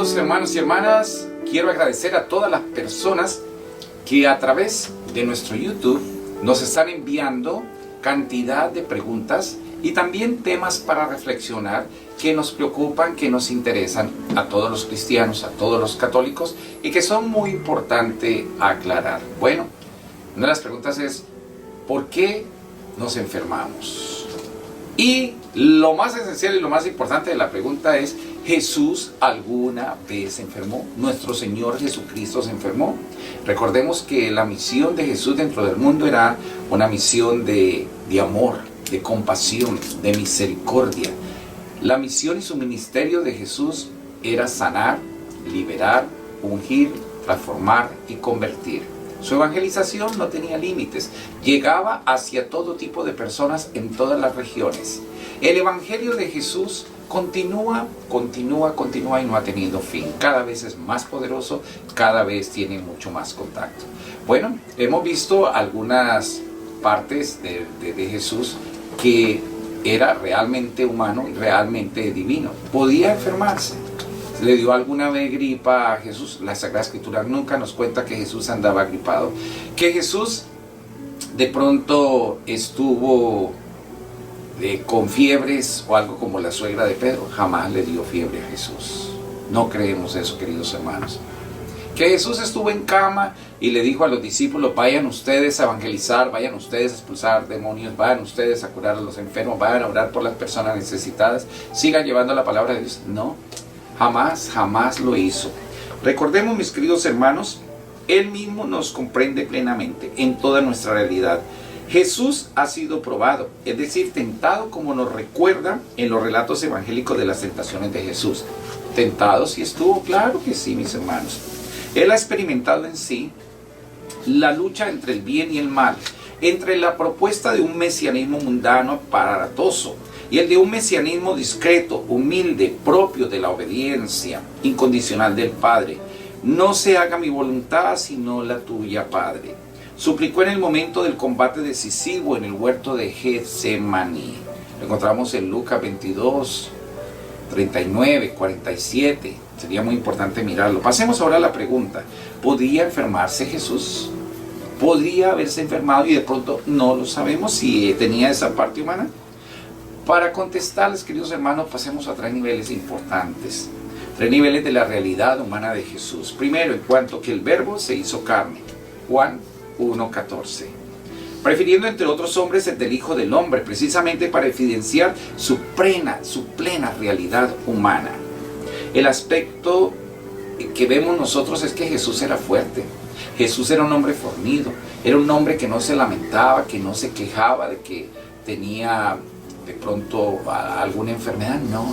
Queridos hermanos y hermanas, quiero agradecer a todas las personas que a través de nuestro YouTube nos están enviando cantidad de preguntas y también temas para reflexionar que nos preocupan, que nos interesan a todos los cristianos, a todos los católicos y que son muy importantes aclarar. Bueno, una de las preguntas es ¿por qué nos enfermamos? Y lo más esencial y lo más importante de la pregunta es ¿Jesús alguna vez se enfermó? ¿Nuestro Señor Jesucristo se enfermó? Recordemos que la misión de Jesús dentro del mundo era una misión de amor, de compasión, de misericordia. La misión y su ministerio de Jesús era sanar, liberar, ungir, transformar y convertir. Su evangelización no tenía límites, llegaba hacia todo tipo de personas en todas las regiones. El evangelio de Jesús continúa y no ha tenido fin. Cada vez es más poderoso, cada vez tiene mucho más contacto. Bueno, hemos visto algunas partes de Jesús que era realmente humano y realmente divino. Podía enfermarse. ¿Le dio alguna vez gripa a Jesús? La Sagrada Escritura nunca nos cuenta que Jesús andaba gripado. Que Jesús de pronto estuvo con fiebres o algo como la suegra de Pedro. Jamás le dio fiebre a Jesús. No creemos eso, queridos hermanos. Que Jesús estuvo en cama y le dijo a los discípulos, vayan ustedes a evangelizar, vayan ustedes a expulsar demonios, vayan ustedes a curar a los enfermos, vayan a orar por las personas necesitadas, sigan llevando la palabra de Dios. No, jamás lo hizo. Recordemos, mis queridos hermanos, Él mismo nos comprende plenamente en toda nuestra realidad. Jesús ha sido probado, es decir, tentado como nos recuerda en los relatos evangélicos de las tentaciones de Jesús. ¿Tentado sí estuvo? Claro que sí, mis hermanos. Él ha experimentado en sí la lucha entre el bien y el mal, entre la propuesta de un mesianismo mundano aparatoso y el de un mesianismo discreto, humilde, propio de la obediencia incondicional del Padre. No se haga mi voluntad sino la tuya, Padre. Suplicó en el momento del combate decisivo en el huerto de Getsemaní. Lo encontramos en Lucas 22, 39, 47. Sería muy importante mirarlo. Pasemos ahora a la pregunta. ¿Podría enfermarse Jesús? ¿Podría haberse enfermado y de pronto no lo sabemos si tenía esa parte humana? Para contestarles, queridos hermanos, pasemos a tres niveles importantes. Tres niveles de la realidad humana de Jesús. Primero, en cuanto que el Verbo se hizo carne. Juan 1:14. Prefiriendo entre otros hombres el del Hijo del Hombre, precisamente para evidenciar su plena realidad humana. El aspecto que vemos nosotros es que Jesús era fuerte. Jesús era un hombre fornido. Era un hombre que no se lamentaba, que no se quejaba de que tenía de pronto alguna enfermedad. No.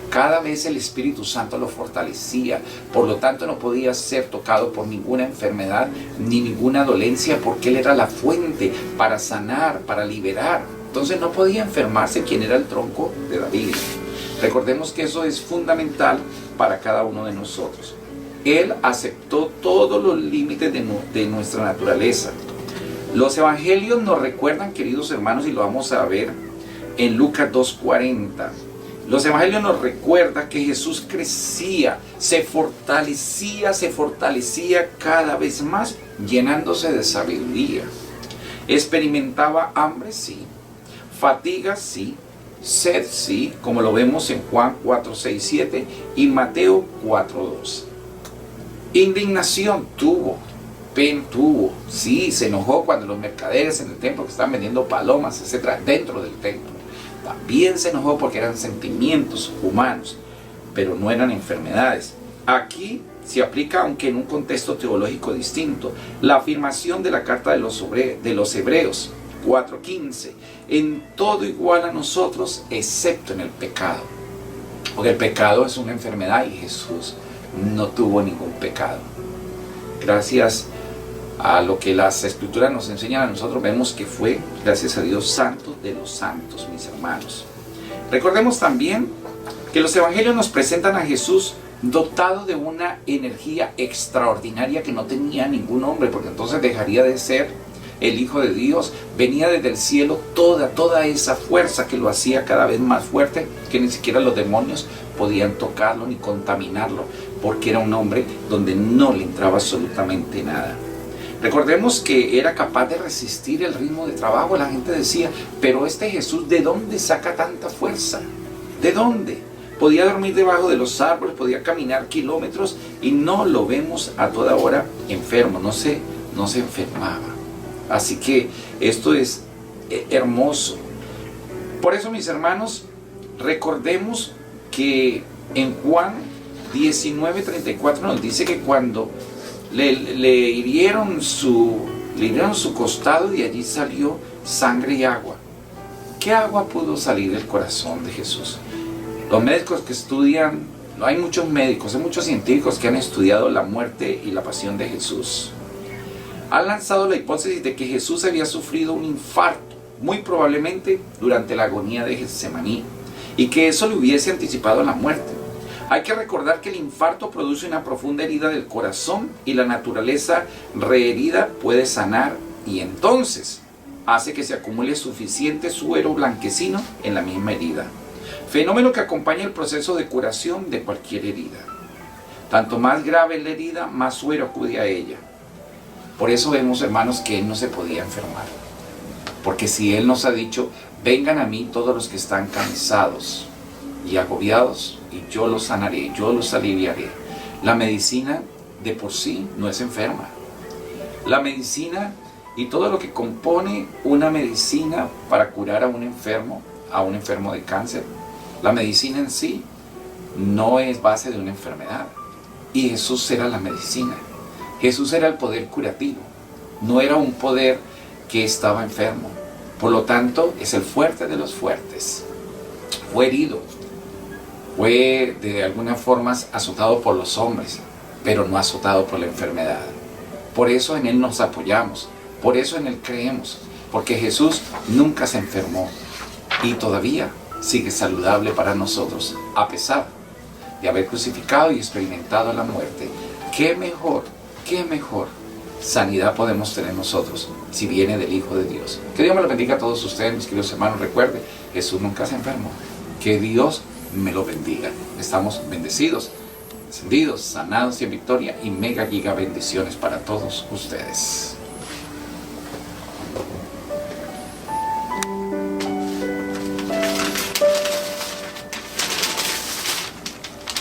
Cada vez el Espíritu Santo lo fortalecía. Por lo tanto, no podía ser tocado por ninguna enfermedad ni ninguna dolencia, porque Él era la fuente para sanar, para liberar. Entonces no podía enfermarse quien era el tronco de David. Recordemos que eso es fundamental para cada uno de nosotros. Él aceptó todos los límites de nuestra naturaleza. Los evangelios nos recuerdan, queridos hermanos, y lo vamos a ver en Lucas 2:40. Los evangelios nos recuerdan que Jesús crecía, se fortalecía cada vez más, llenándose de sabiduría. Experimentaba hambre, sí. Fatiga, sí. Sed, sí, como lo vemos en Juan 4:6-7 y Mateo 4:2. Indignación tuvo, sí, se enojó cuando los mercaderes en el templo que estaban vendiendo palomas, etcétera, dentro del templo. También se enojó porque eran sentimientos humanos, pero no eran enfermedades. Aquí se aplica, aunque en un contexto teológico distinto, la afirmación de la carta de los Hebreos 4:15, en todo igual a nosotros, excepto en el pecado. Porque el pecado es una enfermedad y Jesús no tuvo ningún pecado. Gracias a lo que las Escrituras nos enseñan a nosotros, vemos que fue, gracias a Dios, santo de los santos, mis hermanos. Recordemos también que los evangelios nos presentan a Jesús dotado de una energía extraordinaria que no tenía ningún hombre, porque entonces dejaría de ser el Hijo de Dios, venía desde el cielo toda esa fuerza que lo hacía cada vez más fuerte, que ni siquiera los demonios podían tocarlo ni contaminarlo, porque era un hombre donde no le entraba absolutamente nada. Recordemos que era capaz de resistir el ritmo de trabajo. La gente decía, pero este Jesús, ¿de dónde saca tanta fuerza? ¿De dónde? Podía dormir debajo de los árboles, podía caminar kilómetros y no lo vemos a toda hora enfermo, no se enfermaba. Así que esto es hermoso. Por eso, mis hermanos, recordemos que en Juan 19:34 nos dice que cuando le hirieron su costado, y de allí salió sangre y agua. ¿Qué agua pudo salir del corazón de Jesús? Los médicos que estudian, hay muchos médicos, hay muchos científicos que han estudiado la muerte y la pasión de Jesús. Han lanzado la hipótesis de que Jesús había sufrido un infarto, muy probablemente durante la agonía de Getsemaní, y que eso le hubiese anticipado la muerte. Hay que recordar que el infarto produce una profunda herida del corazón y la naturaleza reherida puede sanar y entonces hace que se acumule suficiente suero blanquecino en la misma herida. Fenómeno que acompaña el proceso de curación de cualquier herida. Tanto más grave la herida, más suero acude a ella. Por eso vemos, hermanos, que Él no se podía enfermar. Porque si Él nos ha dicho, vengan a mí todos los que están cansados y agobiados, y yo los sanaré, yo los aliviaré. La medicina de por sí no es enferma. La medicina y todo lo que compone una medicina para curar a un enfermo de cáncer, la medicina en sí no es base de una enfermedad. Y Jesús era la medicina. Jesús era el poder curativo. No era un poder que estaba enfermo. Por lo tanto, es el fuerte de los fuertes. Fue herido. Fue de alguna forma azotado por los hombres, pero no azotado por la enfermedad. Por eso en Él nos apoyamos. Por eso en Él creemos. Porque Jesús nunca se enfermó. Y todavía sigue saludable para nosotros, a pesar de haber crucificado y experimentado la muerte. ¿Qué mejor sanidad podemos tener nosotros si viene del Hijo de Dios? Que Dios me lo bendiga a todos ustedes, mis queridos hermanos. Recuerde, Jesús nunca se enfermó. Que Dios me lo bendiga. Estamos bendecidos, encendidos, sanados y en victoria, y mega giga bendiciones para todos ustedes.